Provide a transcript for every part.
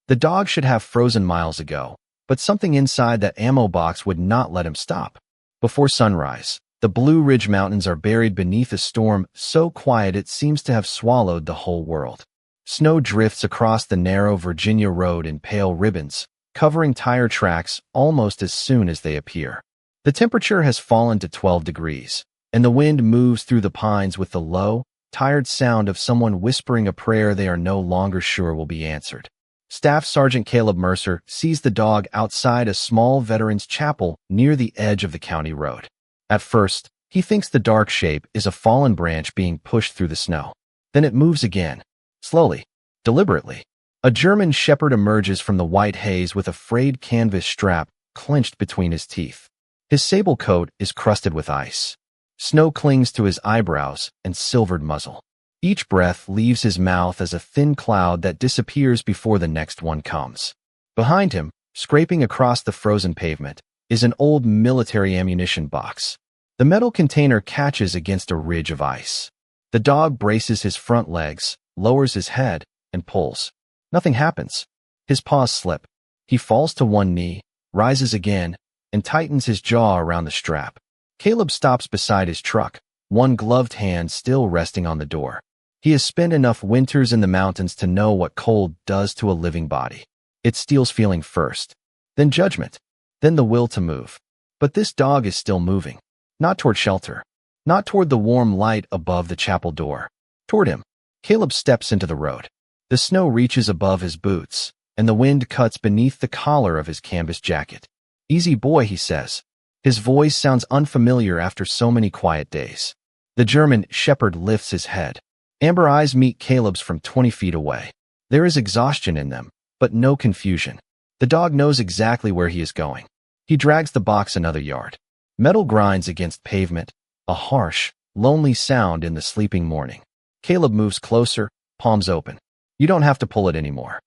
The dog should have frozen miles ago, but something inside that ammo box would not let him stop. Before sunrise, the Blue Ridge Mountains are buried beneath a storm so quiet it seems to have swallowed the whole world. Snow drifts across the narrow Virginia road in pale ribbons, covering tire tracks almost as soon as they appear. The temperature has fallen to 12 degrees, and the wind moves through the pines with the low, tired sound of someone whispering a prayer they are no longer sure will be answered. Staff Sergeant Caleb Mercer sees the dog outside a small veterans' chapel near the edge of the county road. At first, he thinks the dark shape is a fallen branch being pushed through the snow. Then it moves again, slowly, deliberately. A German shepherd emerges from the white haze with a frayed canvas strap clenched between his teeth. His sable coat is crusted with ice. Snow clings to his eyebrows and silvered muzzle. Each breath leaves his mouth as a thin cloud that disappears before the next one comes. Behind him, scraping across the frozen pavement, is an old military ammunition box. The metal container catches against a ridge of ice. The dog braces his front legs, lowers his head, and pulls. Nothing happens. His paws slip. He falls to one knee, rises again, and tightens his jaw around the strap. Caleb stops beside his truck, one gloved hand still resting on the door. He has spent enough winters in the mountains to know what cold does to a living body. It steals feeling first, then judgment, then the will to move. But this dog is still moving. Not toward shelter. Not toward the warm light above the chapel door. Toward him. Caleb steps into the road. The snow reaches above his boots, and the wind cuts beneath the collar of his canvas jacket. "Easy boy," he says. His voice sounds unfamiliar after so many quiet days. The German shepherd lifts his head. Amber eyes meet Caleb's from 20 feet away. There is exhaustion in them, but no confusion. The dog knows exactly where he is going. He drags the box another yard. Metal grinds against pavement, a harsh, lonely sound in the sleeping morning. Caleb moves closer, palms open. "You don't have to pull it anymore."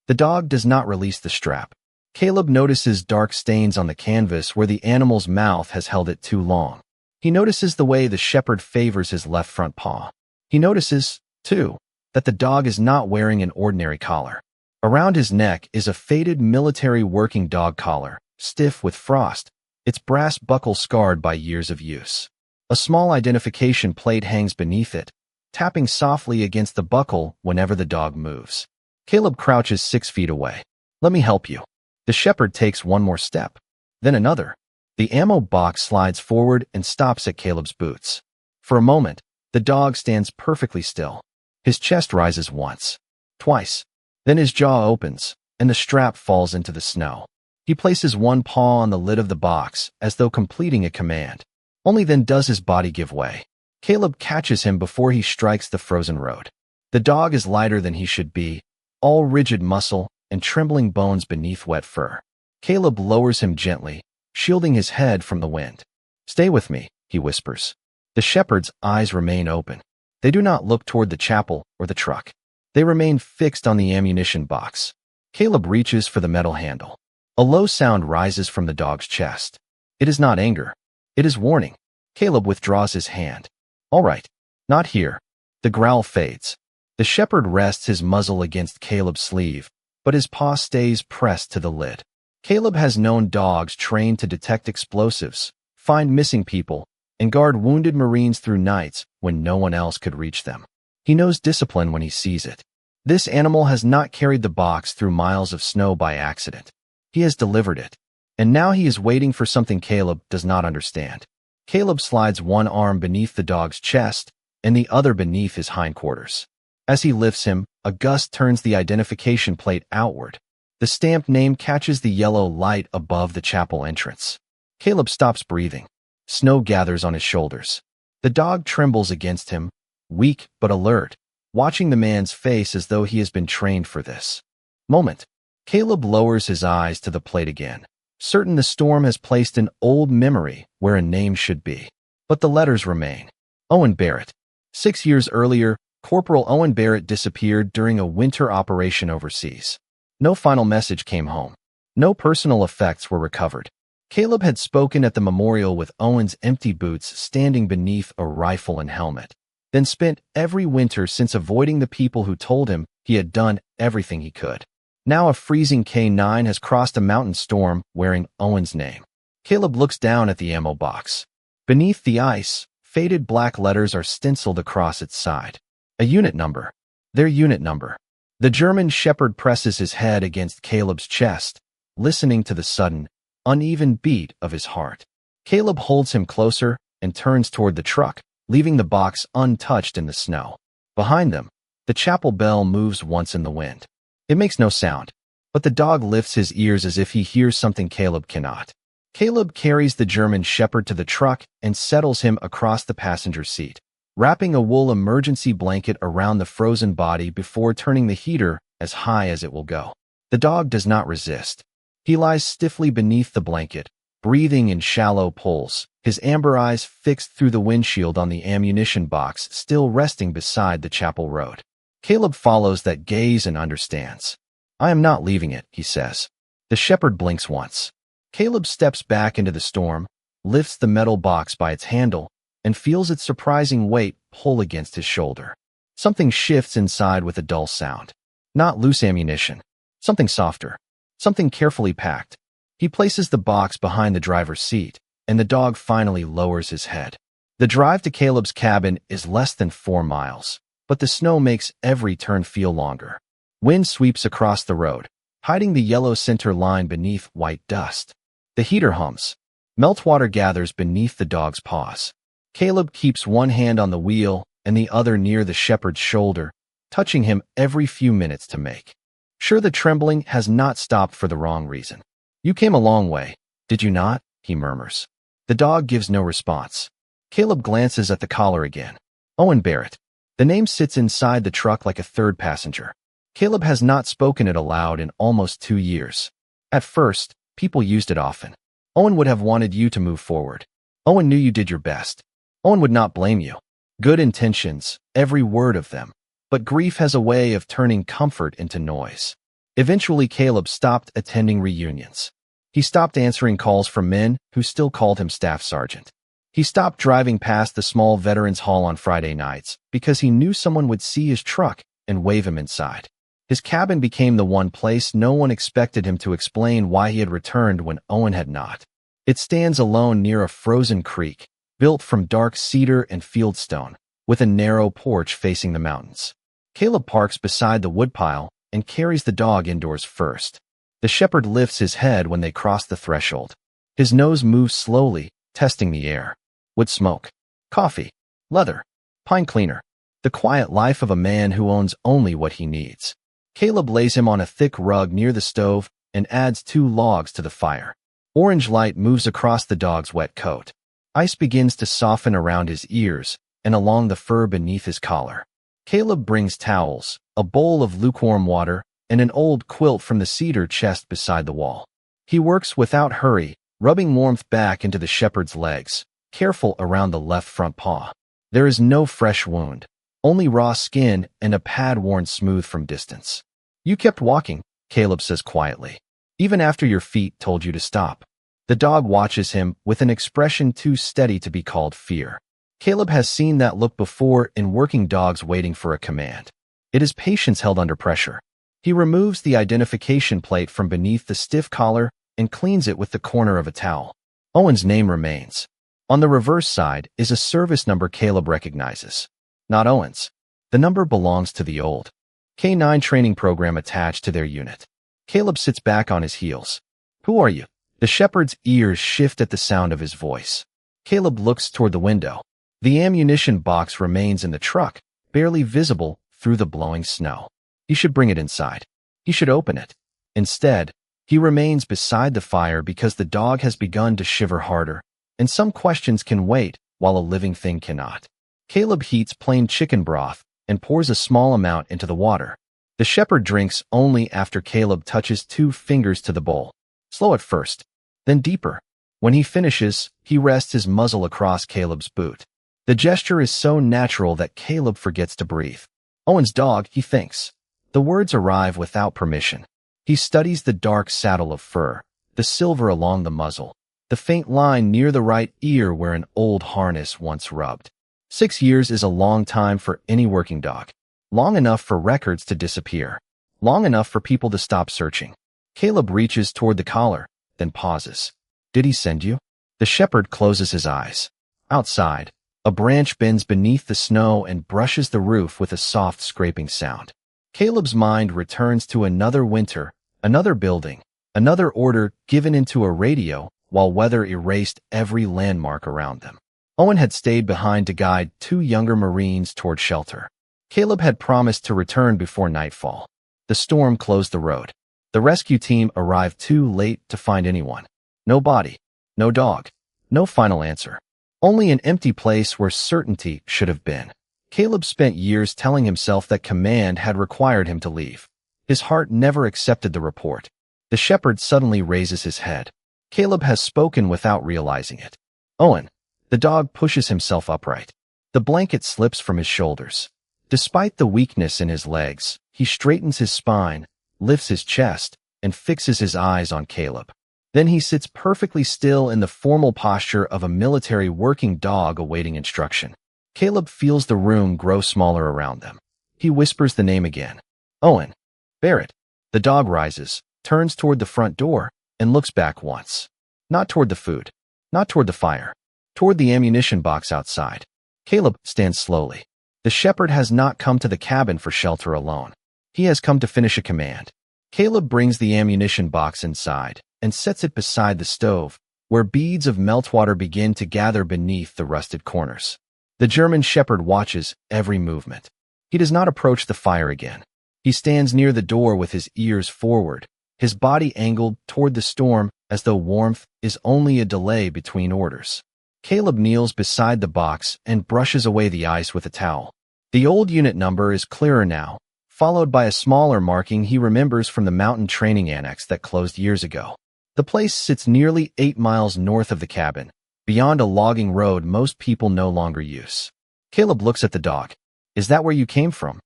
The dog does not release the strap. Caleb notices dark stains on the canvas where the animal's mouth has held it too long. He notices the way the shepherd favors his left front paw. He notices, too, that the dog is not wearing an ordinary collar. Around his neck is a faded military working dog collar, stiff with frost, its brass buckle scarred by years of use. A small identification plate hangs beneath it, tapping softly against the buckle whenever the dog moves. Caleb crouches 6 feet away. "Let me help you." The shepherd takes one more step, then another. The ammo box slides forward and stops at Caleb's boots. For a moment, the dog stands perfectly still. His chest rises once, twice. Then his jaw opens, and the strap falls into the snow. He places one paw on the lid of the box, as though completing a command. Only then does his body give way. Caleb catches him before he strikes the frozen road. The dog is lighter than he should be, all rigid muscle and trembling bones beneath wet fur. Caleb lowers him gently, shielding his head from the wind. "Stay with me," he whispers. The shepherd's eyes remain open. They do not look toward the chapel or the truck. They remain fixed on the ammunition box. Caleb reaches for the metal handle. A low sound rises from the dog's chest. It is not anger. It is warning. Caleb withdraws his hand. "All right. Not here." The growl fades. The shepherd rests his muzzle against Caleb's sleeve, but his paw stays pressed to the lid. Caleb has known dogs trained to detect explosives, find missing people, and guard wounded Marines through nights when no one else could reach them. He knows discipline when he sees it. This animal has not carried the box through miles of snow by accident. He has delivered it, and now he is waiting for something Caleb does not understand. Caleb slides one arm beneath the dog's chest and the other beneath his hindquarters. As he lifts him, a gust turns the identification plate outward. The stamped name catches the yellow light above the chapel entrance. Caleb stops breathing. Snow gathers on his shoulders. The dog trembles against him, weak but alert, watching the man's face as though he has been trained for this moment. Caleb lowers his eyes to the plate again, certain the storm has placed an old memory where a name should be. But the letters remain. Owen Barrett. 6 years earlier, Corporal Owen Barrett disappeared during a winter operation overseas. No final message came home. No personal effects were recovered. Caleb had spoken at the memorial with Owen's empty boots standing beneath a rifle and helmet, then spent every winter since avoiding the people who told him he had done everything he could. Now a freezing K9 has crossed a mountain storm wearing Owen's name. Caleb looks down at the ammo box. Beneath the ice, faded black letters are stenciled across its side. A unit number. Their unit number. The German shepherd presses his head against Caleb's chest, listening to the sudden, uneven beat of his heart. Caleb holds him closer and turns toward the truck, leaving the box untouched in the snow. Behind them, the chapel bell moves once in the wind. It makes no sound, but the dog lifts his ears as if he hears something Caleb cannot. Caleb carries the German shepherd to the truck and settles him across the passenger seat, wrapping a wool emergency blanket around the frozen body before turning the heater as high as it will go. The dog does not resist. He lies stiffly beneath the blanket, breathing in shallow pulls, his amber eyes fixed through the windshield on the ammunition box still resting beside the chapel road. Caleb follows that gaze and understands. "I am not leaving it," he says. The shepherd blinks once. Caleb steps back into the storm, lifts the metal box by its handle, and feels its surprising weight pull against his shoulder. Something shifts inside with a dull sound. Not loose ammunition. Something softer. Something carefully packed. He places the box behind the driver's seat, and the dog finally lowers his head. The drive to Caleb's cabin is less than 4 miles, but the snow makes every turn feel longer. Wind sweeps across the road, hiding the yellow center line beneath white dust. The heater hums. Meltwater gathers beneath the dog's paws. Caleb keeps one hand on the wheel and the other near the shepherd's shoulder, touching him every few minutes to make sure the trembling has not stopped for the wrong reason. "You came a long way, did you not?" he murmurs. The dog gives no response. Caleb glances at the collar again. Owen Barrett. The name sits inside the truck like a third passenger. Caleb has not spoken it aloud in almost 2 years. At first, people used it often. Owen would have wanted you to move forward. Owen knew you did your best. Owen would not blame you. Good intentions, every word of them. But grief has a way of turning comfort into noise. Eventually, Caleb stopped attending reunions. He stopped answering calls from men who still called him Staff Sergeant. He stopped driving past the small Veterans Hall on Friday nights because he knew someone would see his truck and wave him inside. His cabin became the one place no one expected him to explain why he had returned when Owen had not. It stands alone near a frozen creek, built from dark cedar and fieldstone, with a narrow porch facing the mountains. Caleb parks beside the woodpile and carries the dog indoors first. The shepherd lifts his head when they cross the threshold. His nose moves slowly, testing the air. Wood smoke, coffee, leather, pine cleaner. The quiet life of a man who owns only what he needs. Caleb lays him on a thick rug near the stove and adds 2 logs to the fire. Orange light moves across the dog's wet coat. Ice begins to soften around his ears and along the fur beneath his collar. Caleb brings towels, a bowl of lukewarm water, and an old quilt from the cedar chest beside the wall. He works without hurry, rubbing warmth back into the shepherd's legs, careful around the left front paw. There is no fresh wound, only raw skin and a pad worn smooth from distance. "You kept walking," Caleb says quietly, "even after your feet told you to stop." The dog watches him with an expression too steady to be called fear. Caleb has seen that look before in working dogs waiting for a command. It is patience held under pressure. He removes the identification plate from beneath the stiff collar and cleans it with the corner of a towel. Owen's name remains. On the reverse side is a service number Caleb recognizes. Not Owen's. The number belongs to the old K9 training program attached to their unit. Caleb sits back on his heels. "Who are you?" The shepherd's ears shift at the sound of his voice. Caleb looks toward the window. The ammunition box remains in the truck, barely visible through the blowing snow. He should bring it inside. He should open it. Instead, he remains beside the fire because the dog has begun to shiver harder, and some questions can wait while a living thing cannot. Caleb heats plain chicken broth and pours a small amount into the water. The shepherd drinks only after Caleb touches 2 fingers to the bowl. Slow at first, then deeper. When he finishes, he rests his muzzle across Caleb's boot. The gesture is so natural that Caleb forgets to breathe. Owen's dog, he thinks. The words arrive without permission. He studies the dark saddle of fur, the silver along the muzzle, the faint line near the right ear where an old harness once rubbed. 6 years is a long time for any working dog. Long enough for records to disappear. long enough for people to stop searching. Caleb reaches toward the collar, then pauses. Did he send you? The shepherd closes his eyes. Outside, a branch bends beneath the snow and brushes the roof with a soft scraping sound. Caleb's mind returns to another winter, another building, another order given into a radio while weather erased every landmark around them. Owen had stayed behind to guide 2 younger Marines toward shelter. Caleb had promised to return before nightfall. The storm closed the road. The rescue team arrived too late to find anyone. No body, no dog, no final answer. Only an empty place where certainty should have been. Caleb spent years telling himself that command had required him to leave. His heart never accepted the report. The shepherd suddenly raises his head. Caleb has spoken without realizing it. Owen. The dog pushes himself upright. The blanket slips from his shoulders. Despite the weakness in his legs, he straightens his spine, lifts his chest, and fixes his eyes on Caleb. Then he sits perfectly still in the formal posture of a military working dog awaiting instruction. Caleb feels the room grow smaller around them. He whispers the name again. Owen. Barrett. The dog rises, turns toward the front door, and looks back once. Not toward the food. Not toward the fire. Toward the ammunition box outside. Caleb stands slowly. The shepherd has not come to the cabin for shelter alone. He has come to finish a command. Caleb brings the ammunition box inside and sets it beside the stove, where beads of meltwater begin to gather beneath the rusted corners. The German shepherd watches every movement. He does not approach the fire again. He stands near the door with his ears forward, his body angled toward the storm as though warmth is only a delay between orders. Caleb kneels beside the box and brushes away the ice with a towel. The old unit number is clearer now, followed by a smaller marking he remembers from the mountain training annex that closed years ago. The place sits nearly 8 miles north of the cabin, beyond a logging road most people no longer use. Caleb looks at the dog. Is that where you came from?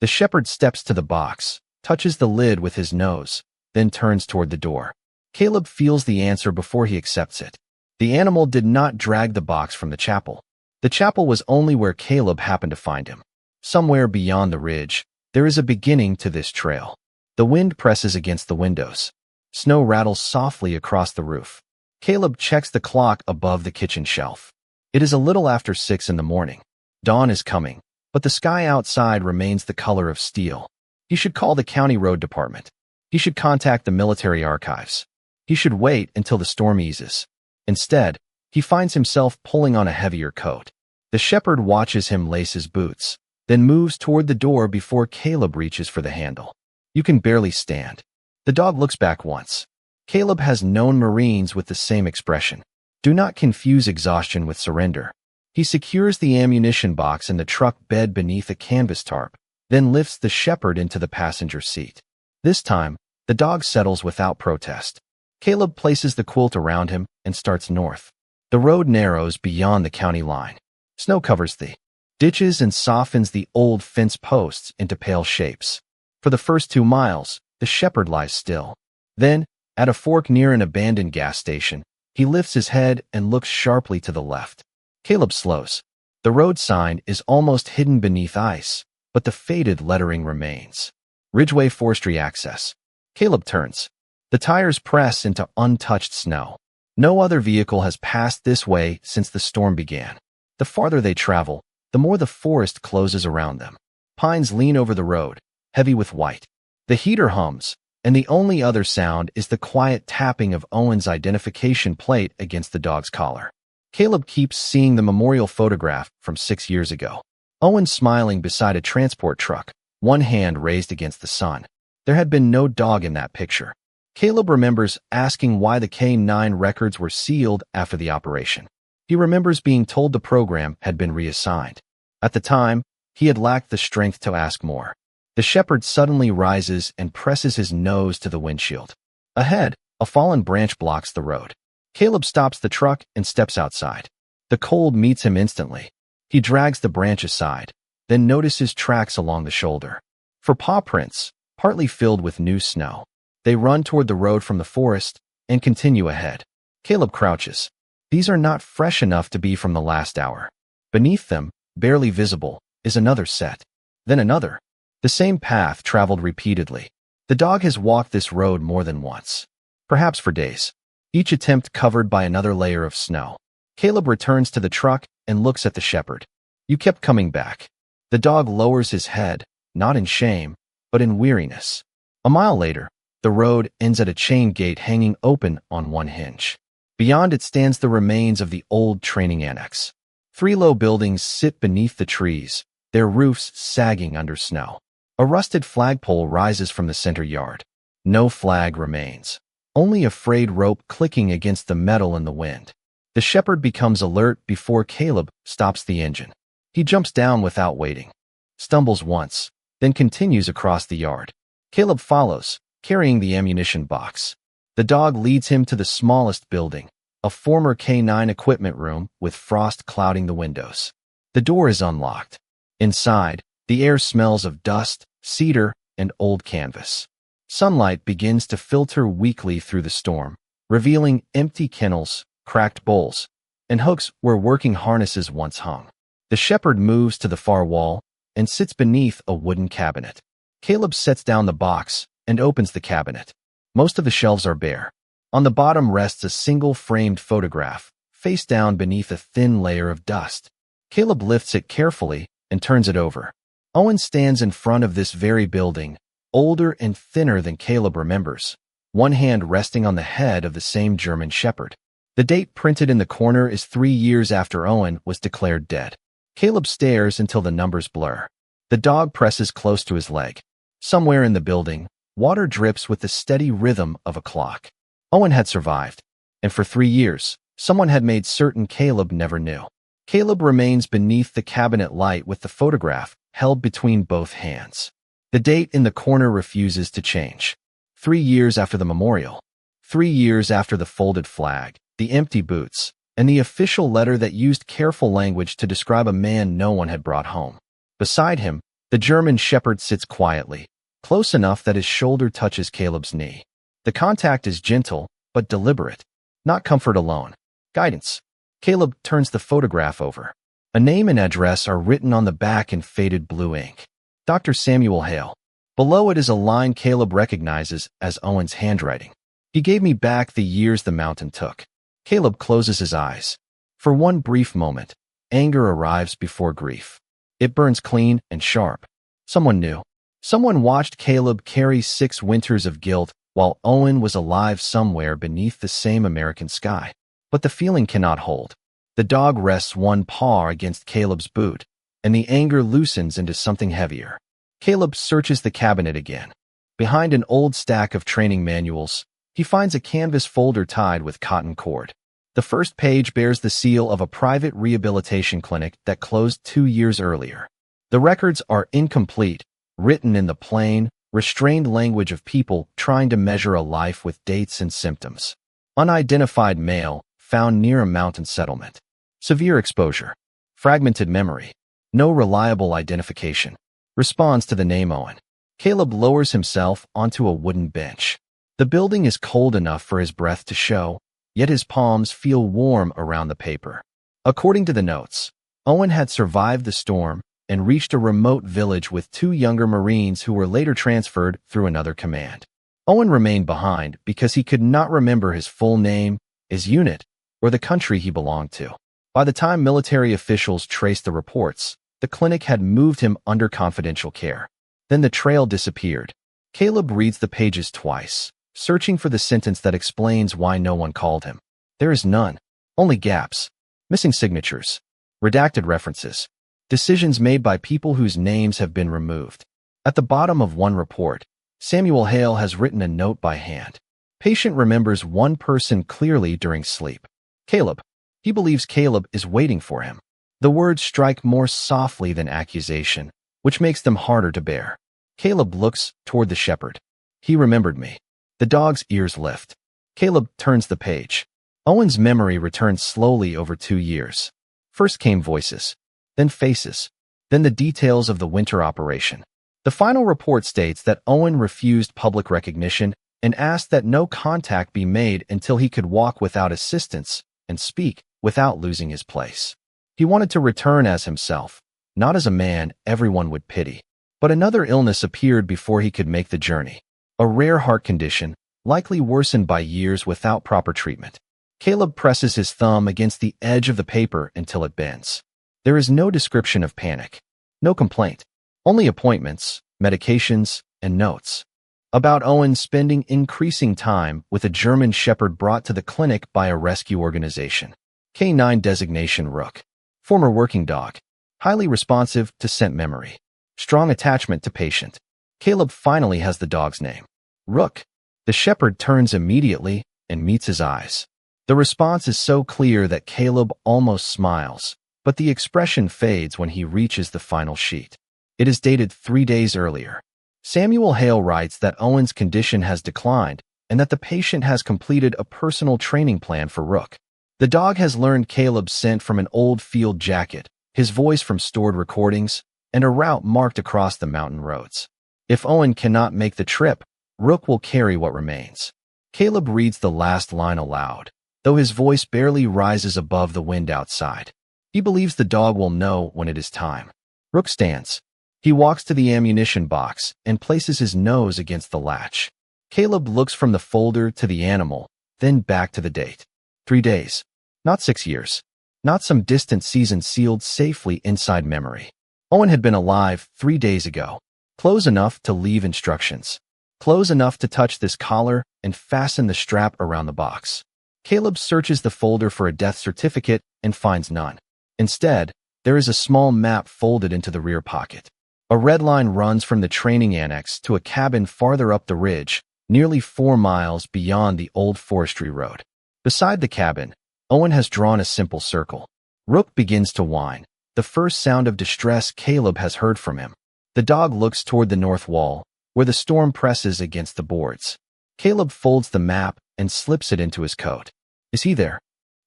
The shepherd steps to the box, touches the lid with his nose, then turns toward the door. Caleb feels the answer before he accepts it. The animal did not drag the box from the chapel. The chapel was only where Caleb happened to find him. Somewhere beyond the ridge, there is a beginning to this trail. The wind presses against the windows. Snow rattles softly across the roof. Caleb checks the clock above the kitchen shelf. It is a little after 6 in the morning. Dawn is coming, but the sky outside remains the color of steel. He should call the county road department. He should contact the military archives. He should wait until the storm eases. Instead, he finds himself pulling on a heavier coat. The shepherd watches him lace his boots, then moves toward the door before Caleb reaches for the handle. You can barely stand. The dog looks back once. Caleb has known Marines with the same expression. Do not confuse exhaustion with surrender. He secures the ammunition box in the truck bed beneath a canvas tarp, then lifts the shepherd into the passenger seat. This time, the dog settles without protest. Caleb places the quilt around him and starts north. The road narrows beyond the county line. Snow covers the ditches and softens the old fence posts into pale shapes. For the first 2 miles, the shepherd lies still. Then, at a fork near an abandoned gas station, he lifts his head and looks sharply to the left. Caleb slows. The road sign is almost hidden beneath ice, but the faded lettering remains. Ridgeway Forestry Access. Caleb turns. The tires press into untouched snow. No other vehicle has passed this way since the storm began. The farther they travel, the more the forest closes around them. Pines lean over the road, heavy with white. The heater hums, and the only other sound is the quiet tapping of Owen's identification plate against the dog's collar. Caleb keeps seeing the memorial photograph from 6 years ago. Owen smiling beside a transport truck, one hand raised against the sun. There had been no dog in that picture. Caleb remembers asking why the K-9 records were sealed after the operation. He remembers being told the program had been reassigned. At the time, he had lacked the strength to ask more. The shepherd suddenly rises and presses his nose to the windshield. Ahead, a fallen branch blocks the road. Caleb stops the truck and steps outside. The cold meets him instantly. He drags the branch aside, then notices tracks along the shoulder. For paw prints, partly filled with new snow. They run toward the road from the forest and continue ahead. Caleb crouches. These are not fresh enough to be from the last hour. Beneath them, barely visible, is another set. Then another. The same path traveled repeatedly. The dog has walked this road more than once, perhaps for days, each attempt covered by another layer of snow. Caleb returns to the truck and looks at the shepherd. You kept coming back. The dog lowers his head, not in shame, but in weariness. A mile later, the road ends at a chain gate hanging open on one hinge. Beyond it stands the remains of the old training annex. 3 low buildings sit beneath the trees, their roofs sagging under snow. A rusted flagpole rises from the center yard. No flag remains, only a frayed rope clicking against the metal in the wind. The shepherd becomes alert before Caleb stops the engine. He jumps down without waiting, stumbles once, then continues across the yard. Caleb follows, carrying the ammunition box. The dog leads him to the smallest building, a former K9 equipment room with frost clouding the windows. The door is unlocked. Inside, the air smells of dust, cedar, and old canvas. Sunlight begins to filter weakly through the storm, revealing empty kennels, cracked bowls, and hooks where working harnesses once hung. The shepherd moves to the far wall and sits beneath a wooden cabinet. Caleb sets down the box and opens the cabinet. Most of the shelves are bare. On the bottom rests a single framed photograph, face down beneath a thin layer of dust. Caleb lifts it carefully and turns it over. Owen stands in front of this very building, older and thinner than Caleb remembers, one hand resting on the head of the same German shepherd. The date printed in the corner is 3 years after Owen was declared dead. Caleb stares until the numbers blur. The dog presses close to his leg. Somewhere in the building, water drips with the steady rhythm of a clock. Owen had survived, and for 3 years, someone had made certain Caleb never knew. Caleb remains beneath the cabinet light with the photograph held between both hands. The date in the corner refuses to change. 3 years after the memorial. 3 years after the folded flag, the empty boots, and the official letter that used careful language to describe a man no one had brought home. Beside him, the German shepherd sits quietly, close enough that his shoulder touches Caleb's knee. The contact is gentle, but deliberate. Not comfort alone. Guidance. Caleb turns the photograph over. A name and address are written on the back in faded blue ink. Dr. Samuel Hale. Below it is a line Caleb recognizes as Owen's handwriting. He gave me back the years the mountain took. Caleb closes his eyes. For one brief moment, anger arrives before grief. It burns clean and sharp. Someone knew. Someone watched Caleb carry 6 winters of guilt while Owen was alive somewhere beneath the same American sky. But the feeling cannot hold. The dog rests one paw against Caleb's boot, and the anger loosens into something heavier. Caleb searches the cabinet again. Behind an old stack of training manuals, he finds a canvas folder tied with cotton cord. The first page bears the seal of a private rehabilitation clinic that closed 2 years earlier. The records are incomplete, written in the plain, restrained language of people trying to measure a life with dates and symptoms. Unidentified male, found near a mountain settlement. Severe exposure. Fragmented memory. No reliable identification. Responds to the name Owen. Caleb lowers himself onto a wooden bench. The building is cold enough for his breath to show, yet his palms feel warm around the paper. According to the notes, Owen had survived the storm and reached a remote village with 2 younger Marines who were later transferred through another command. Owen remained behind because he could not remember his full name, his unit, or the country he belonged to. By the time military officials traced the reports, the clinic had moved him under confidential care. Then the trail disappeared. Caleb reads the pages twice, searching for the sentence that explains why no one called him. There is none. Only gaps. Missing signatures. Redacted references. Decisions made by people whose names have been removed. At the bottom of one report, Samuel Hale has written a note by hand. Patient remembers one person clearly during sleep. Caleb. He believes Caleb is waiting for him. The words strike more softly than accusation, which makes them harder to bear. Caleb looks toward the shepherd. He remembered me. The dog's ears lift. Caleb turns the page. Owen's memory returns slowly over 2 years. First came voices, then faces, then the details of the winter operation. The final report states that Owen refused public recognition and asked that no contact be made until he could walk without assistance and speak without losing his place. He wanted to return as himself, not as a man everyone would pity. But another illness appeared before he could make the journey. A rare heart condition, likely worsened by years without proper treatment. Caleb presses his thumb against the edge of the paper until it bends. There is no description of panic. No complaint. Only appointments, medications, and notes. About Owen spending increasing time with a German Shepherd brought to the clinic by a rescue organization. K9 designation Rook. Former working dog. Highly responsive to scent memory. Strong attachment to patient. Caleb finally has the dog's name. Rook. The shepherd turns immediately and meets his eyes. The response is so clear that Caleb almost smiles, but the expression fades when he reaches the final sheet. It is dated 3 days earlier. Samuel Hale writes that Owen's condition has declined and that the patient has completed a personal training plan for Rook. The dog has learned Caleb's scent from an old field jacket, his voice from stored recordings, and a route marked across the mountain roads. If Owen cannot make the trip, Rook will carry what remains. Caleb reads the last line aloud, though his voice barely rises above the wind outside. He believes the dog will know when it is time. Rook stands. He walks to the ammunition box and places his nose against the latch. Caleb looks from the folder to the animal, then back to the date. 3 days. Not 6 years. Not some distant season sealed safely inside memory. Owen had been alive 3 days ago. Close enough to leave instructions. Close enough to touch this collar and fasten the strap around the box. Caleb searches the folder for a death certificate and finds none. Instead, there is a small map folded into the rear pocket. A red line runs from the training annex to a cabin farther up the ridge, nearly 4 miles beyond the old forestry road. Beside the cabin, Owen has drawn a simple circle. Rook begins to whine, the first sound of distress Caleb has heard from him. The dog looks toward the north wall, where the storm presses against the boards. Caleb folds the map and slips it into his coat. Is he there?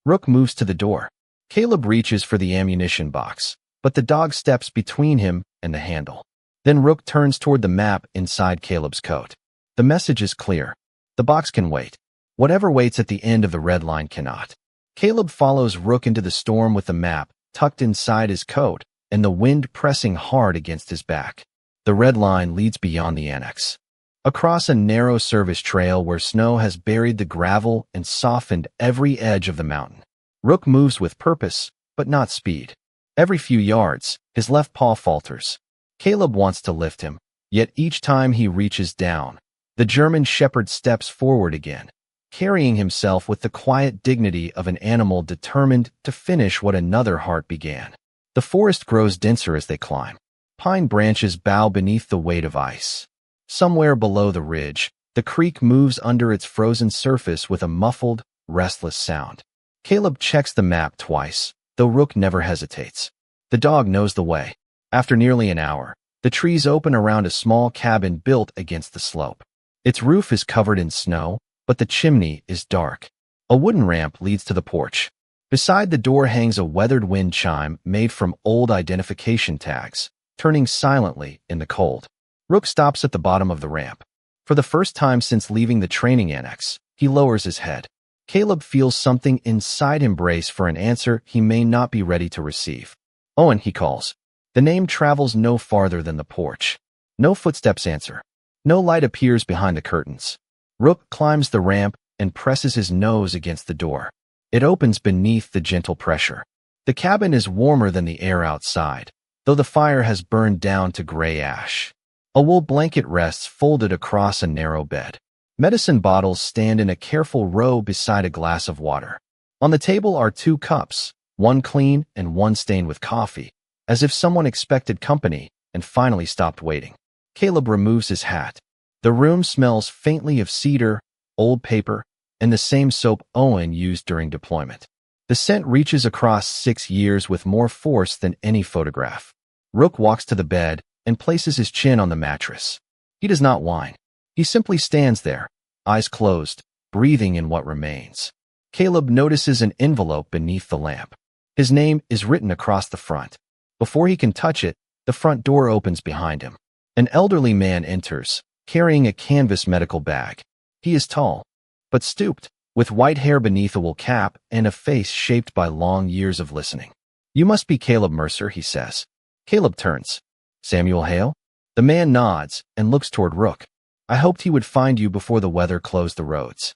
Rook moves to the door. Caleb reaches for the ammunition box, but the dog steps between him and the handle. Then Rook turns toward the map inside Caleb's coat. The message is clear. The box can wait. Whatever waits at the end of the red line cannot. Caleb follows Rook into the storm with the map tucked inside his coat and the wind pressing hard against his back. The red line leads beyond the annex. Across a narrow service trail where snow has buried the gravel and softened every edge of the mountain. Rook moves with purpose, but not speed. Every few yards, his left paw falters. Caleb wants to lift him, yet each time he reaches down, the German Shepherd steps forward again, carrying himself with the quiet dignity of an animal determined to finish what another heart began. The forest grows denser as they climb. Pine branches bow beneath the weight of ice. Somewhere below the ridge, the creek moves under its frozen surface with a muffled, restless sound. Caleb checks the map twice, though Rook never hesitates. The dog knows the way. After nearly an hour, the trees open around a small cabin built against the slope. Its roof is covered in snow, but the chimney is dark. A wooden ramp leads to the porch. Beside the door hangs a weathered wind chime made from old identification tags, turning silently in the cold. Rook stops at the bottom of the ramp. For the first time since leaving the training annex, he lowers his head. Caleb feels something inside him brace for an answer he may not be ready to receive. Owen, he calls. The name travels no farther than the porch. No footsteps answer. No light appears behind the curtains. Rook climbs the ramp and presses his nose against the door. It opens beneath the gentle pressure. The cabin is warmer than the air outside, though the fire has burned down to gray ash. A wool blanket rests folded across a narrow bed. Medicine bottles stand in a careful row beside a glass of water. On the table are 2 cups, one clean and one stained with coffee, as if someone expected company and finally stopped waiting. Caleb removes his hat. The room smells faintly of cedar, old paper, and the same soap Owen used during deployment. The scent reaches across 6 years with more force than any photograph. Rook walks to the bed and places his chin on the mattress. He does not whine. He simply stands there, eyes closed, breathing in what remains. Caleb notices an envelope beneath the lamp. His name is written across the front. Before he can touch it, the front door opens behind him. An elderly man enters, carrying a canvas medical bag. He is tall, but stooped, with white hair beneath a wool cap and a face shaped by long years of listening. "You must be Caleb Mercer," he says. Caleb turns. "Samuel Hale?" The man nods and looks toward Rook. I hoped he would find you before the weather closed the roads.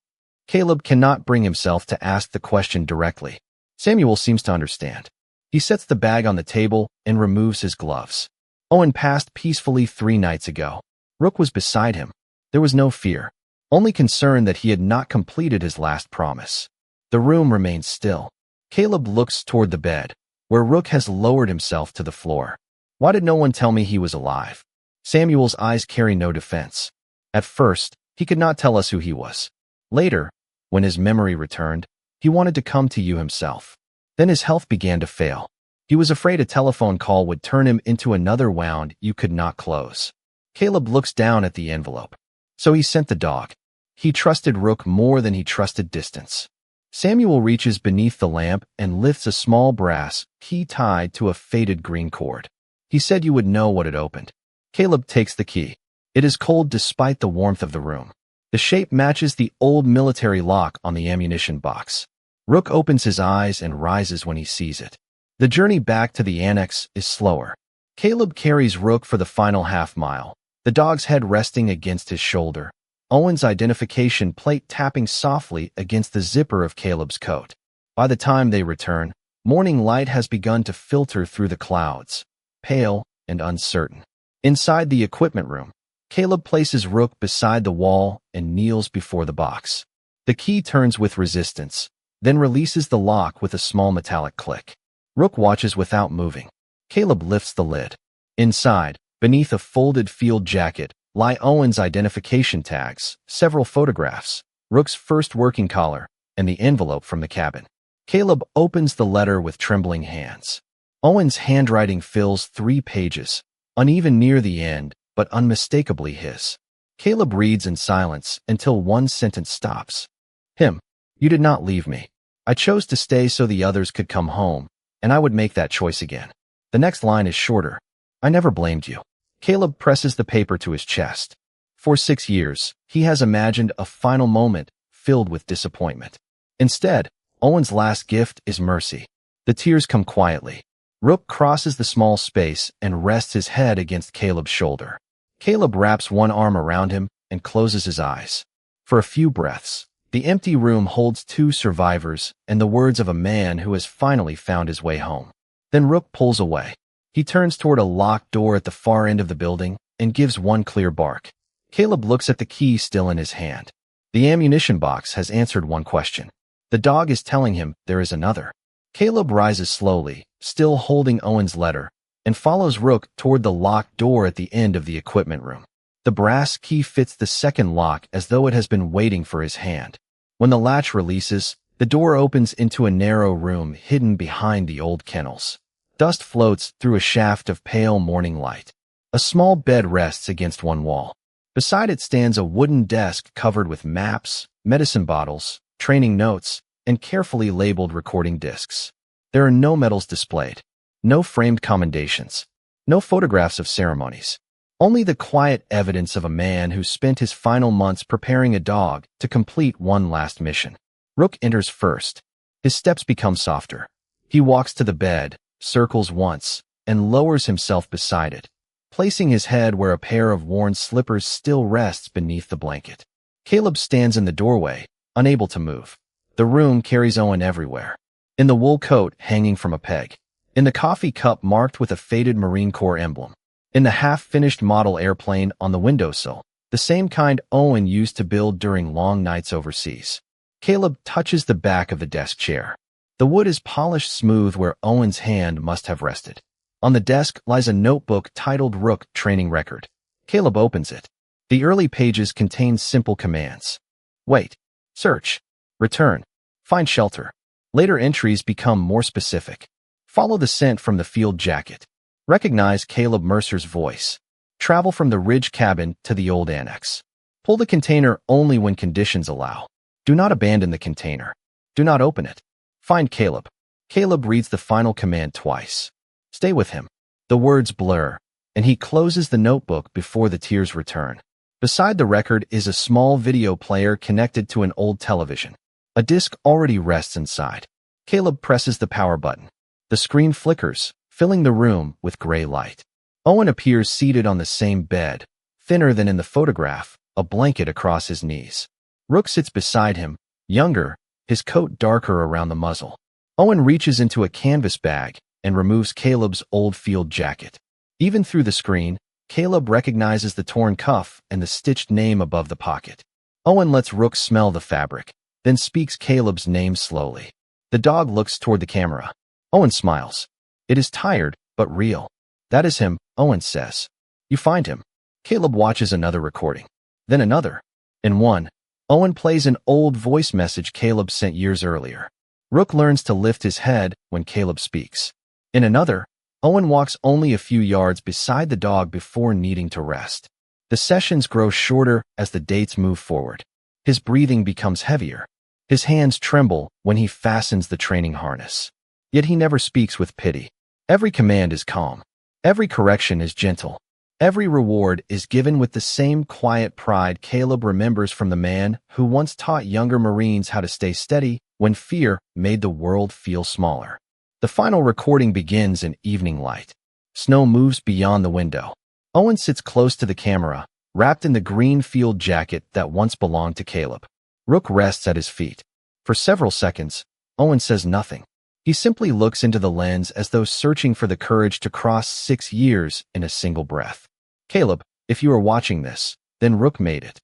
Caleb cannot bring himself to ask the question directly. Samuel seems to understand. He sets the bag on the table and removes his gloves. Owen passed peacefully 3 nights ago. Rook was beside him. There was no fear, only concern that he had not completed his last promise. The room remains still. Caleb looks toward the bed, where Rook has lowered himself to the floor. Why did no one tell me he was alive? Samuel's eyes carry no defense. At first, he could not tell us who he was. Later, when his memory returned, he wanted to come to you himself. Then his health began to fail. He was afraid a telephone call would turn him into another wound you could not close. Caleb looks down at the envelope. So he sent the dog. He trusted Rook more than he trusted distance. Samuel reaches beneath the lamp and lifts a small brass key tied to a faded green cord. He said you would know what it opened. Caleb takes the key. It is cold despite the warmth of the room. The shape matches the old military lock on the ammunition box. Rook opens his eyes and rises when he sees it. The journey back to the annex is slower. Caleb carries Rook for the final half-mile, the dog's head resting against his shoulder, Owen's identification plate tapping softly against the zipper of Caleb's coat. By the time they return, morning light has begun to filter through the clouds, pale and uncertain. Inside the equipment room, Caleb places Rook beside the wall and kneels before the box. The key turns with resistance, then releases the lock with a small metallic click. Rook watches without moving. Caleb lifts the lid. Inside, beneath a folded field jacket, lie Owen's identification tags, several photographs, Rook's first working collar, and the envelope from the cabin. Caleb opens the letter with trembling hands. Owen's handwriting fills 3 pages, uneven near the end, but unmistakably his. Caleb reads in silence until one sentence stops. Him. You did not leave me. I chose to stay so the others could come home, and I would make that choice again. The next line is shorter. I never blamed you. Caleb presses the paper to his chest. For 6 years, he has imagined a final moment filled with disappointment. Instead, Owen's last gift is mercy. The tears come quietly. Rook crosses the small space and rests his head against Caleb's shoulder. Caleb wraps one arm around him and closes his eyes. For a few breaths, the empty room holds 2 survivors and the words of a man who has finally found his way home. Then Rook pulls away. He turns toward a locked door at the far end of the building and gives one clear bark. Caleb looks at the key still in his hand. The ammunition box has answered one question. The dog is telling him there is another. Caleb rises slowly, still holding Owen's letter, and follows Rook toward the locked door at the end of the equipment room. The brass key fits the second lock as though it has been waiting for his hand. When the latch releases, the door opens into a narrow room hidden behind the old kennels. Dust floats through a shaft of pale morning light. A small bed rests against one wall. Beside it stands a wooden desk covered with maps, medicine bottles, training notes, and carefully labeled recording discs. There are no medals displayed, no framed commendations, no photographs of ceremonies. Only the quiet evidence of a man who spent his final months preparing a dog to complete one last mission. Rook enters first. His steps become softer. He walks to the bed, circles once, and lowers himself beside it, placing his head where a pair of worn slippers still rests beneath the blanket. Caleb stands in the doorway, unable to move. The room carries Owen everywhere. In the wool coat hanging from a peg. In the coffee cup marked with a faded Marine Corps emblem. In the half-finished model airplane on the windowsill, the same kind Owen used to build during long nights overseas. Caleb touches the back of the desk chair. The wood is polished smooth where Owen's hand must have rested. On the desk lies a notebook titled Rook Training Record. Caleb opens it. The early pages contain simple commands. Wait. Search. Return. Find shelter. Later entries become more specific. Follow the scent from the field jacket. Recognize Caleb Mercer's voice. Travel from the ridge cabin to the old annex. Pull the container only when conditions allow. Do not abandon the container. Do not open it. Find Caleb. Caleb reads the final command twice. Stay with him. The words blur, and he closes the notebook before the tears return. Beside the record is a small video player connected to an old television. A disc already rests inside. Caleb presses the power button. The screen flickers, filling the room with gray light. Owen appears seated on the same bed, thinner than in the photograph, a blanket across his knees. Rook sits beside him, younger, his coat darker around the muzzle. Owen reaches into a canvas bag and removes Caleb's old field jacket. Even through the screen, Caleb recognizes the torn cuff and the stitched name above the pocket. Owen lets Rook smell the fabric, then speaks Caleb's name slowly. The dog looks toward the camera. Owen smiles. It is tired, but real. That is him, Owen says. You find him. Caleb watches another recording. Then another. In one, Owen plays an old voice message Caleb sent years earlier. Rook learns to lift his head when Caleb speaks. In another, Owen walks only a few yards beside the dog before needing to rest. The sessions grow shorter as the dates move forward. His breathing becomes heavier. His hands tremble when he fastens the training harness. Yet he never speaks with pity. Every command is calm. Every correction is gentle. Every reward is given with the same quiet pride Caleb remembers from the man who once taught younger Marines how to stay steady when fear made the world feel smaller. The final recording begins in evening light. Snow moves beyond the window. Owen sits close to the camera, wrapped in the green field jacket that once belonged to Caleb. Rook rests at his feet. For several seconds, Owen says nothing. He simply looks into the lens as though searching for the courage to cross 6 years in a single breath. Caleb, if you are watching this, then Rook made it.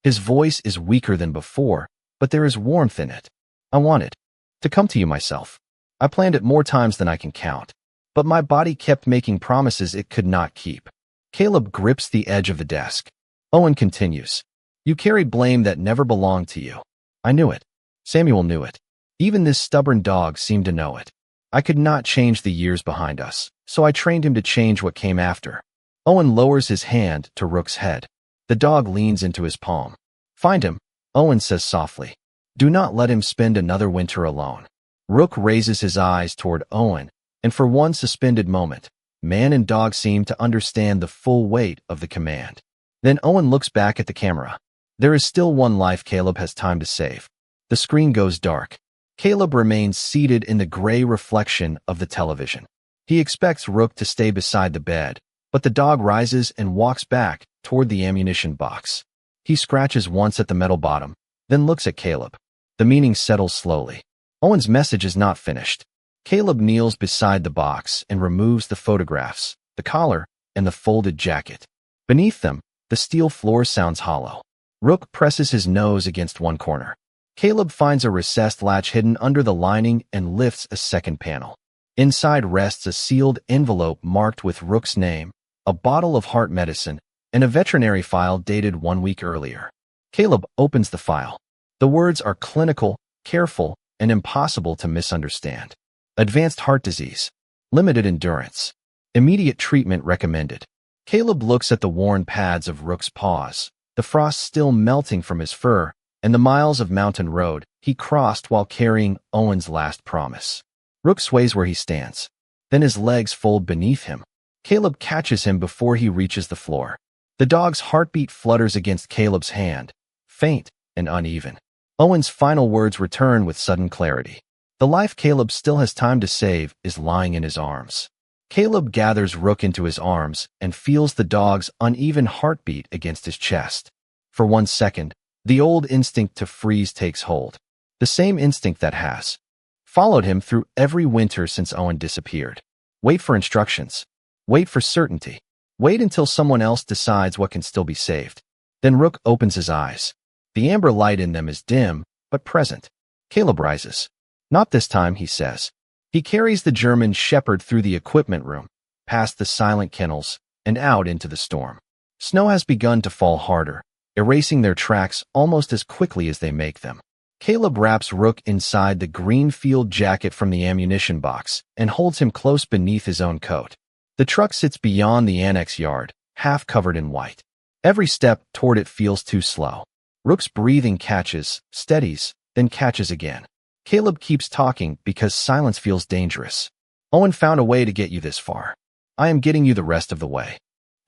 His voice is weaker than before, but there is warmth in it. I wanted to come to you myself. I planned it more times than I can count, but my body kept making promises it could not keep. Caleb grips the edge of the desk. Owen continues. You carried blame that never belonged to you. I knew it. Samuel knew it. Even this stubborn dog seemed to know it. I could not change the years behind us, so I trained him to change what came after. Owen lowers his hand to Rook's head. The dog leans into his palm. Find him, Owen says softly. Do not let him spend another winter alone. Rook raises his eyes toward Owen, and for one suspended moment, man and dog seem to understand the full weight of the command. Then Owen looks back at the camera. There is still one life Caleb has time to save. The screen goes dark. Caleb remains seated in the gray reflection of the television. He expects Rook to stay beside the bed, but the dog rises and walks back toward the ammunition box. He scratches once at the metal bottom, then looks at Caleb. The meaning settles slowly. Owen's message is not finished. Caleb kneels beside the box and removes the photographs, the collar, and the folded jacket. Beneath them, the steel floor sounds hollow. Rook presses his nose against one corner. Caleb finds a recessed latch hidden under the lining and lifts a second panel. Inside rests a sealed envelope marked with Rook's name, a bottle of heart medicine, and a veterinary file dated 1 week earlier. Caleb opens the file. The words are clinical, careful, and impossible to misunderstand. Advanced heart disease. Limited endurance. Immediate treatment recommended. Caleb looks at the worn pads of Rook's paws, the frost still melting from his fur, and the miles of mountain road he crossed while carrying Owen's last promise. Rook sways where he stands. Then his legs fold beneath him. Caleb catches him before he reaches the floor. The dog's heartbeat flutters against Caleb's hand, faint and uneven. Owen's final words return with sudden clarity. The life Caleb still has time to save is lying in his arms. Caleb gathers Rook into his arms and feels the dog's uneven heartbeat against his chest. For 1 second, the old instinct to freeze takes hold. The same instinct that has followed him through every winter since Owen disappeared. Wait for instructions. Wait for certainty. Wait until someone else decides what can still be saved. Then Rook opens his eyes. The amber light in them is dim, but present. Caleb rises. Not this time, he says. He carries the German shepherd through the equipment room, past the silent kennels, and out into the storm. Snow has begun to fall harder, erasing their tracks almost as quickly as they make them. Caleb wraps Rook inside the green field jacket from the ammunition box and holds him close beneath his own coat. The truck sits beyond the annex yard, half covered in white. Every step toward it feels too slow. Rook's breathing catches, steadies, then catches again. Caleb keeps talking because silence feels dangerous. Owen found a way to get you this far. I am getting you the rest of the way.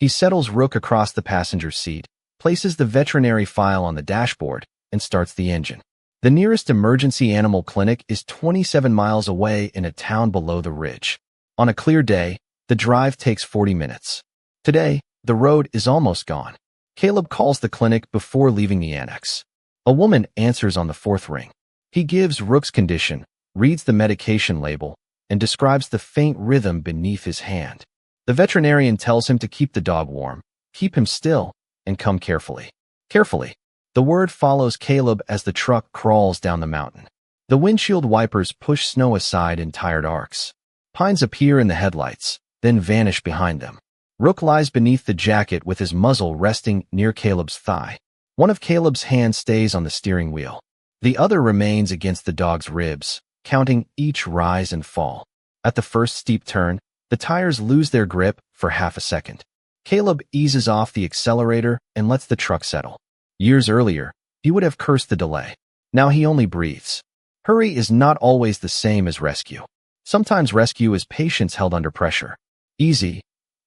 He settles Rook across the passenger seat, places the veterinary file on the dashboard, and starts the engine. The nearest emergency animal clinic is 27 miles away in a town below the ridge. On a clear day, the drive takes 40 minutes. Today, the road is almost gone. Caleb calls the clinic before leaving the annex. A woman answers on the fourth ring. He gives Rook's condition, reads the medication label, and describes the faint rhythm beneath his hand. The veterinarian tells him to keep the dog warm, keep him still, and come carefully. Carefully. The word follows Caleb as the truck crawls down the mountain. The windshield wipers push snow aside in tired arcs. Pines appear in the headlights, then vanish behind them. Rook lies beneath the jacket with his muzzle resting near Caleb's thigh. One of Caleb's hands stays on the steering wheel. The other remains against the dog's ribs, counting each rise and fall. At the first steep turn, the tires lose their grip for half a second. Caleb eases off the accelerator and lets the truck settle. Years earlier, he would have cursed the delay. Now he only breathes. Hurry is not always the same as rescue. Sometimes rescue is patience held under pressure. Easy,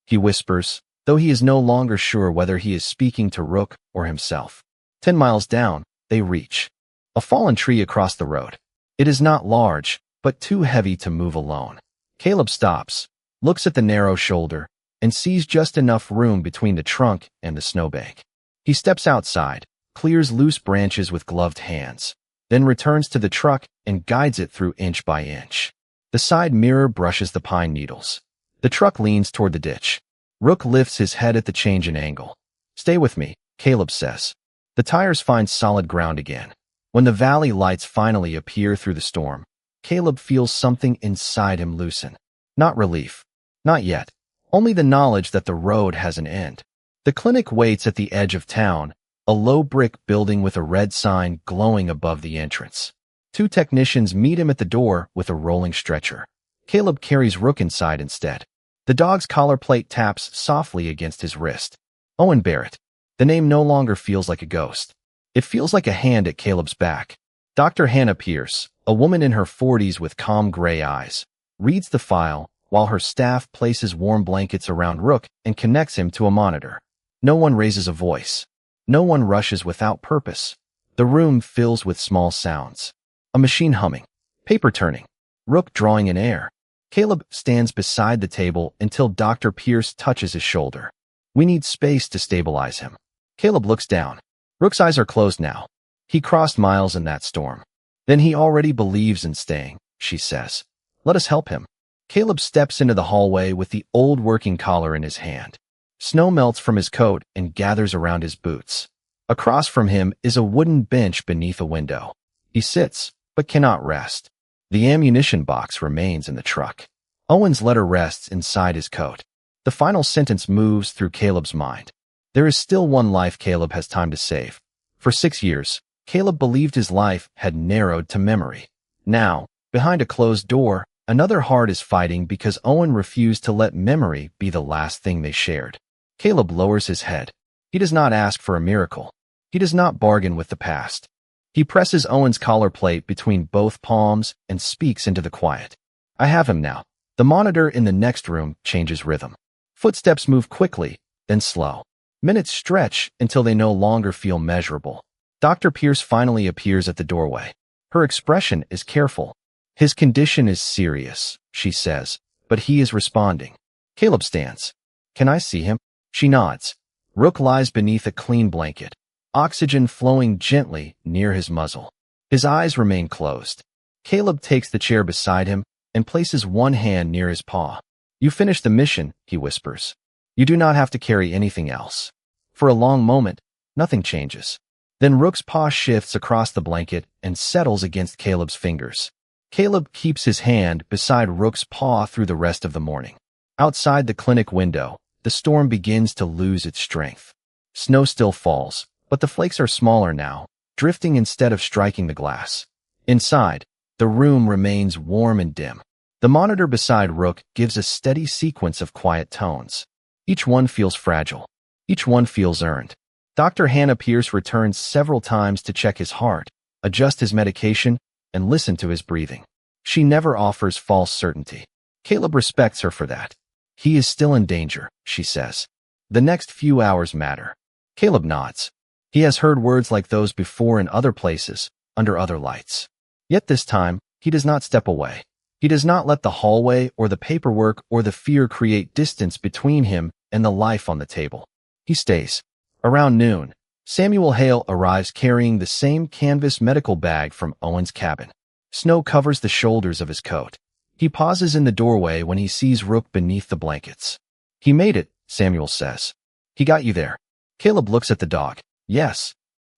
he whispers, though he is no longer sure whether he is speaking to Rook or himself. 10 miles down, they reach a fallen tree across the road. It is not large, but too heavy to move alone. Caleb stops, looks at the narrow shoulder, and sees just enough room between the trunk and the snowbank. He steps outside, clears loose branches with gloved hands, then returns to the truck and guides it through inch by inch. The side mirror brushes the pine needles. The truck leans toward the ditch. Rook lifts his head at the change in angle. "Stay with me," Caleb says. The tires find solid ground again. When the valley lights finally appear through the storm, Caleb feels something inside him loosen. Not relief. Not yet. Only the knowledge that the road has an end. The clinic waits at the edge of town, a low brick building with a red sign glowing above the entrance. 2 technicians meet him at the door with a rolling stretcher. Caleb carries Rook inside instead. The dog's collar plate taps softly against his wrist. Owen Barrett. The name no longer feels like a ghost. It feels like a hand at Caleb's back. Dr. Hannah Pierce, a woman in her 40s with calm gray eyes, reads the file while her staff places warm blankets around Rook and connects him to a monitor. No one raises a voice. No one rushes without purpose. The room fills with small sounds. A machine humming. Paper turning. Rook drawing in air. Caleb stands beside the table until Dr. Pierce touches his shoulder. "We need space to stabilize him." Caleb looks down. Rook's eyes are closed now. He crossed miles in that storm. "Then he already believes in staying," she says. "Let us help him." Caleb steps into the hallway with the old working collar in his hand. Snow melts from his coat and gathers around his boots. Across from him is a wooden bench beneath a window. He sits, but cannot rest. The ammunition box remains in the truck. Owen's letter rests inside his coat. The final sentence moves through Caleb's mind. There is still one life Caleb has time to save. For 6 years, Caleb believed his life had narrowed to memory. Now, behind a closed door, another heart is fighting because Owen refused to let memory be the last thing they shared. Caleb lowers his head. He does not ask for a miracle. He does not bargain with the past. He presses Owen's collar plate between both palms and speaks into the quiet. "I have him now." The monitor in the next room changes rhythm. Footsteps move quickly, then slow. Minutes stretch until they no longer feel measurable. Dr. Pierce finally appears at the doorway. Her expression is careful. "His condition is serious," she says, but he is responding. Caleb stands. "Can I see him?" She nods. Rook lies beneath a clean blanket, oxygen flowing gently near his muzzle. His eyes remain closed. Caleb takes the chair beside him and places one hand near his paw. "You finished the mission," he whispers. "You do not have to carry anything else." For a long moment, nothing changes. Then Rook's paw shifts across the blanket and settles against Caleb's fingers. Caleb keeps his hand beside Rook's paw through the rest of the morning. Outside the clinic window, the storm begins to lose its strength. Snow still falls, but the flakes are smaller now, drifting instead of striking the glass. Inside, the room remains warm and dim. The monitor beside Rook gives a steady sequence of quiet tones. Each one feels fragile. Each one feels earned. Dr. Hannah Pierce returns several times to check his heart, adjust his medication, and listen to his breathing. She never offers false certainty. Caleb respects her for that. "He is still in danger," she says. "The next few hours matter." Caleb nods. He has heard words like those before in other places, under other lights. Yet this time, he does not step away. He does not let the hallway or the paperwork or the fear create distance between him and the life on the table. He stays. Around noon, Samuel Hale arrives carrying the same canvas medical bag from Owen's cabin. Snow covers the shoulders of his coat. He pauses in the doorway when he sees Rook beneath the blankets. "He made it," Samuel says. "He got you there." Caleb looks at the dog. "Yes."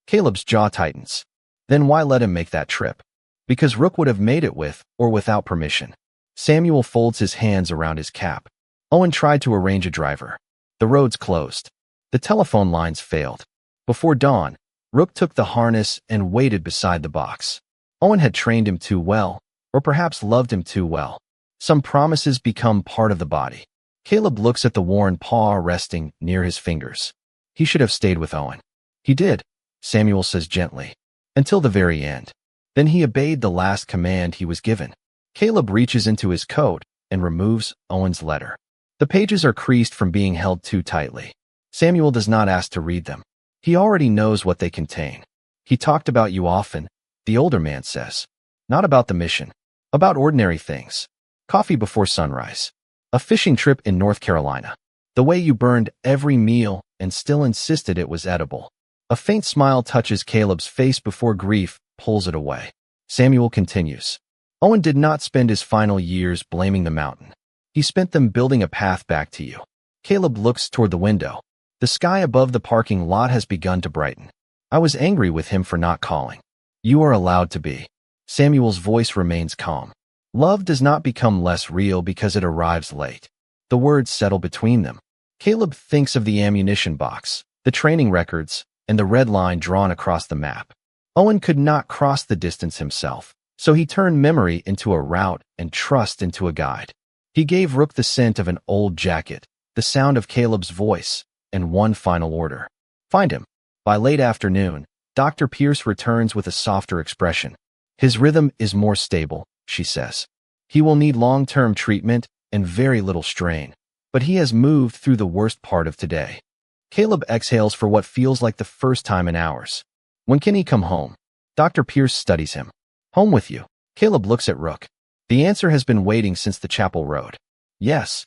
Caleb's jaw tightens. Then why let him make that trip? Because Rook would have made it with or without permission. Samuel folds his hands around his cap. Owen tried to arrange a driver. The roads closed. The telephone lines failed. Before dawn, Rook took the harness and waited beside the box. Owen had trained him too well, or perhaps loved him too well. Some promises become part of the body. Caleb looks at the worn paw resting near his fingers. He should have stayed with Owen. "He did," Samuel says gently, "until the very end. Then he obeyed the last command he was given." Caleb reaches into his coat and removes Owen's letter. The pages are creased from being held too tightly. Samuel does not ask to read them. He already knows what they contain. "He talked about you often," the older man says. "Not about the mission. About ordinary things. Coffee before sunrise. A fishing trip in North Carolina. The way you burned every meal and still insisted it was edible." A faint smile touches Caleb's face before grief pulls it away. Samuel continues. "Owen did not spend his final years blaming the mountain. He spent them building a path back to you." Caleb looks toward the window. The sky above the parking lot has begun to brighten. "I was angry with him for not calling." "You are allowed to be." Samuel's voice remains calm. Love does not become less real because it arrives late. The words settle between them. Caleb thinks of the ammunition box, the training records, and the red line drawn across the map. Owen could not cross the distance himself, so he turned memory into a route and trust into a guide. He gave Rook the scent of an old jacket, the sound of Caleb's voice, and one final order. "Find him." By late afternoon, Dr. Pierce returns with a softer expression. "His rhythm is more stable," she says. "He will need long-term treatment and very little strain, but he has moved through the worst part of today." Caleb exhales for what feels like the first time in hours. "When can he come home?" Dr. Pierce studies him. "Home with you." Caleb looks at Rook. The answer has been waiting since the chapel road. "Yes."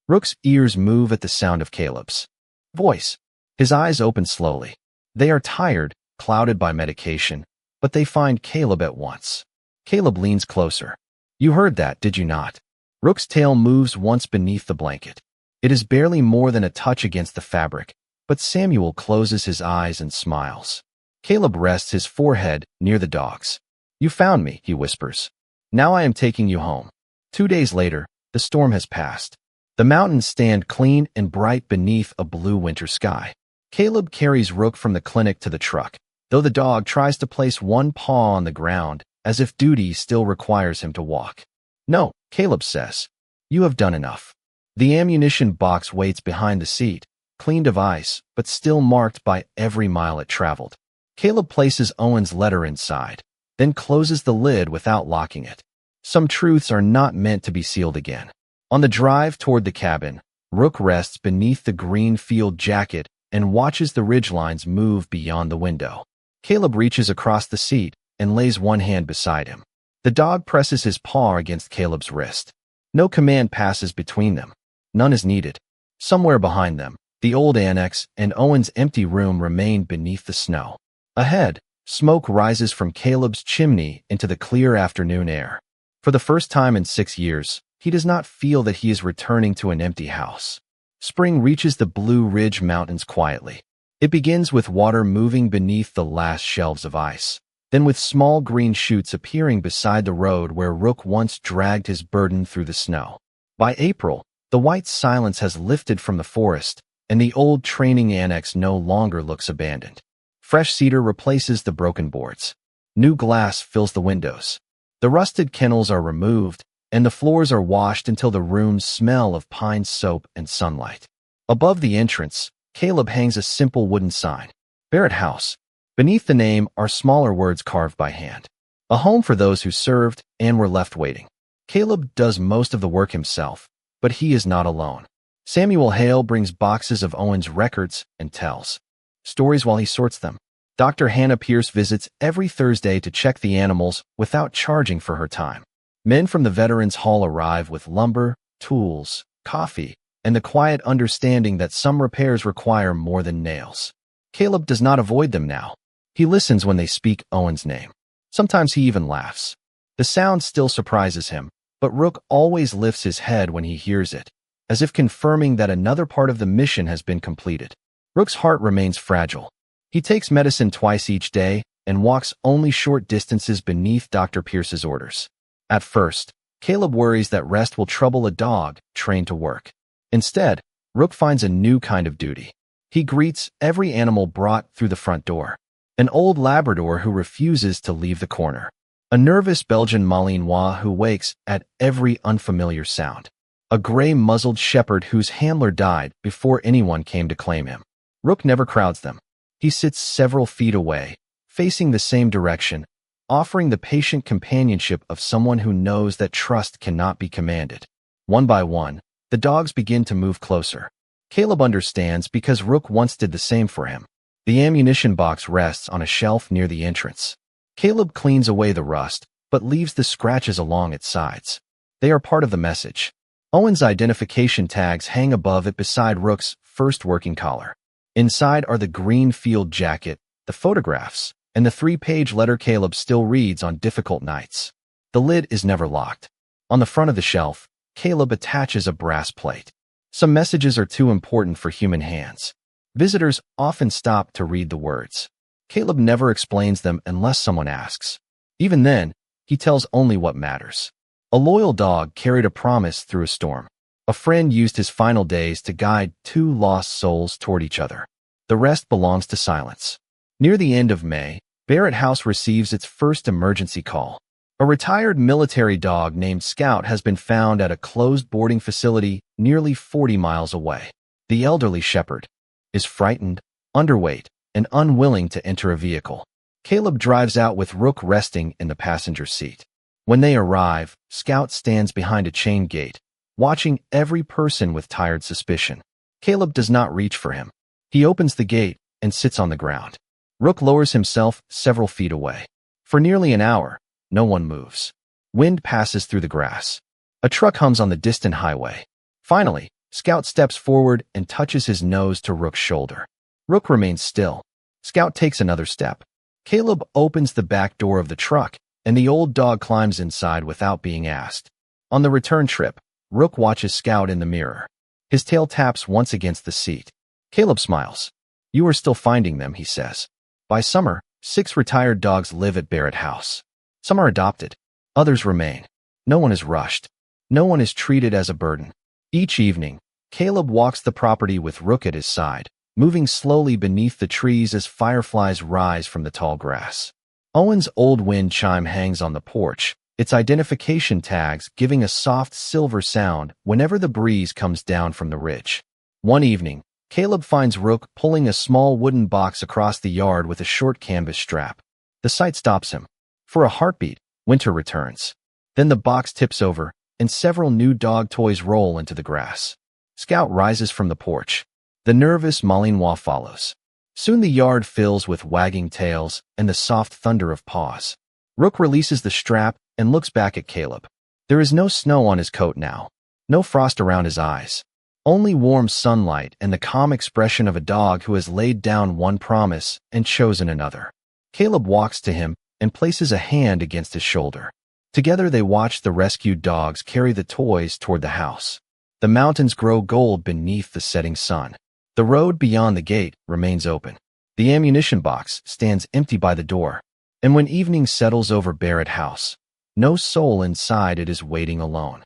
Rook's ears move at the sound of Caleb's voice. His eyes open slowly. They are tired, clouded by medication, but they find Caleb at once. Caleb leans closer. "You heard that, did you not?" Rook's tail moves once beneath the blanket. It is barely more than a touch against the fabric, but Samuel closes his eyes and smiles. Caleb rests his forehead near the dog's. "You found me," he whispers. "Now I am taking you home." 2 days later, the storm has passed. The mountains stand clean and bright beneath a blue winter sky. Caleb carries Rook from the clinic to the truck, though the dog tries to place one paw on the ground as if duty still requires him to walk. "No," Caleb says. "You have done enough." The ammunition box waits behind the seat, cleaned of ice, but still marked by every mile it traveled. Caleb places Owen's letter inside, then closes the lid without locking it. Some truths are not meant to be sealed again. On the drive toward the cabin, Rook rests beneath the green field jacket and watches the ridgelines move beyond the window. Caleb reaches across the seat and lays one hand beside him. The dog presses his paw against Caleb's wrist. No command passes between them. None is needed. Somewhere behind them, the old annex and Owen's empty room remain beneath the snow. Ahead, smoke rises from Caleb's chimney into the clear afternoon air. For the first time in 6 years, he does not feel that he is returning to an empty house. Spring reaches the Blue Ridge Mountains quietly. It begins with water moving beneath the last shelves of ice, then with small green shoots appearing beside the road where Rook once dragged his burden through the snow. By April, the white silence has lifted from the forest, and the old training annex no longer looks abandoned. Fresh cedar replaces the broken boards. New glass fills the windows. The rusted kennels are removed, and the floors are washed until the rooms smell of pine soap and sunlight. Above the entrance, Caleb hangs a simple wooden sign, Barrett House. Beneath the name are smaller words carved by hand. A home for those who served and were left waiting. Caleb does most of the work himself, but he is not alone. Samuel Hale brings boxes of Owen's records and tells stories while he sorts them. Dr. Hannah Pierce visits every Thursday to check the animals without charging for her time. Men from the Veterans Hall arrive with lumber, tools, coffee, and the quiet understanding that some repairs require more than nails. Caleb does not avoid them now. He listens when they speak Owen's name. Sometimes he even laughs. The sound still surprises him, but Rook always lifts his head when he hears it, as if confirming that another part of the mission has been completed. Rook's heart remains fragile. He takes medicine twice each day and walks only short distances beneath Dr. Pierce's orders. At first, Caleb worries that rest will trouble a dog trained to work. Instead, Rook finds a new kind of duty. He greets every animal brought through the front door. An old Labrador who refuses to leave the corner. A nervous Belgian Malinois who wakes at every unfamiliar sound. A gray-muzzled shepherd whose handler died before anyone came to claim him. Rook never crowds them. He sits several feet away, facing the same direction, offering the patient companionship of someone who knows that trust cannot be commanded. One by one, the dogs begin to move closer. Caleb understands because Rook once did the same for him. The ammunition box rests on a shelf near the entrance. Caleb cleans away the rust, but leaves the scratches along its sides. They are part of the message. Owen's identification tags hang above it beside Rook's first working collar. Inside are the green field jacket, the photographs, and the 3-page letter Caleb still reads on difficult nights. The lid is never locked. On the front of the shelf, Caleb attaches a brass plate. Some messages are too important for human hands. Visitors often stop to read the words. Caleb never explains them unless someone asks. Even then, he tells only what matters. A loyal dog carried a promise through a storm. A friend used his final days to guide 2 lost souls toward each other. The rest belongs to silence. Near the end of May, Barrett House receives its first emergency call. A retired military dog named Scout has been found at a closed boarding facility nearly 40 miles away. The elderly shepherd is frightened, underweight, and unwilling to enter a vehicle. Caleb drives out with Rook resting in the passenger seat. When they arrive, Scout stands behind a chain gate, watching every person with tired suspicion. Caleb does not reach for him. He opens the gate and sits on the ground. Rook lowers himself several feet away. For nearly an hour, no one moves. Wind passes through the grass. A truck hums on the distant highway. Finally, Scout steps forward and touches his nose to Rook's shoulder. Rook remains still. Scout takes another step. Caleb opens the back door of the truck, and the old dog climbs inside without being asked. On the return trip, Rook watches Scout in the mirror. His tail taps once against the seat. Caleb smiles. "You are still finding them," he says. By summer, 6 retired dogs live at Barrett House. Some are adopted. Others remain. No one is rushed. No one is treated as a burden. Each evening, Caleb walks the property with Rook at his side, moving slowly beneath the trees as fireflies rise from the tall grass. Owen's old wind chime hangs on the porch, its identification tags giving a soft silver sound whenever the breeze comes down from the ridge. One evening, Caleb finds Rook pulling a small wooden box across the yard with a short canvas strap. The sight stops him. For a heartbeat, winter returns. Then the box tips over, and several new dog toys roll into the grass. Scout rises from the porch. The nervous Malinois follows. Soon the yard fills with wagging tails and the soft thunder of paws. Rook releases the strap and looks back at Caleb. There is no snow on his coat now, no frost around his eyes. Only warm sunlight and the calm expression of a dog who has laid down one promise and chosen another. Caleb walks to him and places a hand against his shoulder. Together they watch the rescued dogs carry the toys toward the house. The mountains grow gold beneath the setting sun. The road beyond the gate remains open. The ammunition box stands empty by the door. And when evening settles over Barrett House, no soul inside it is waiting alone.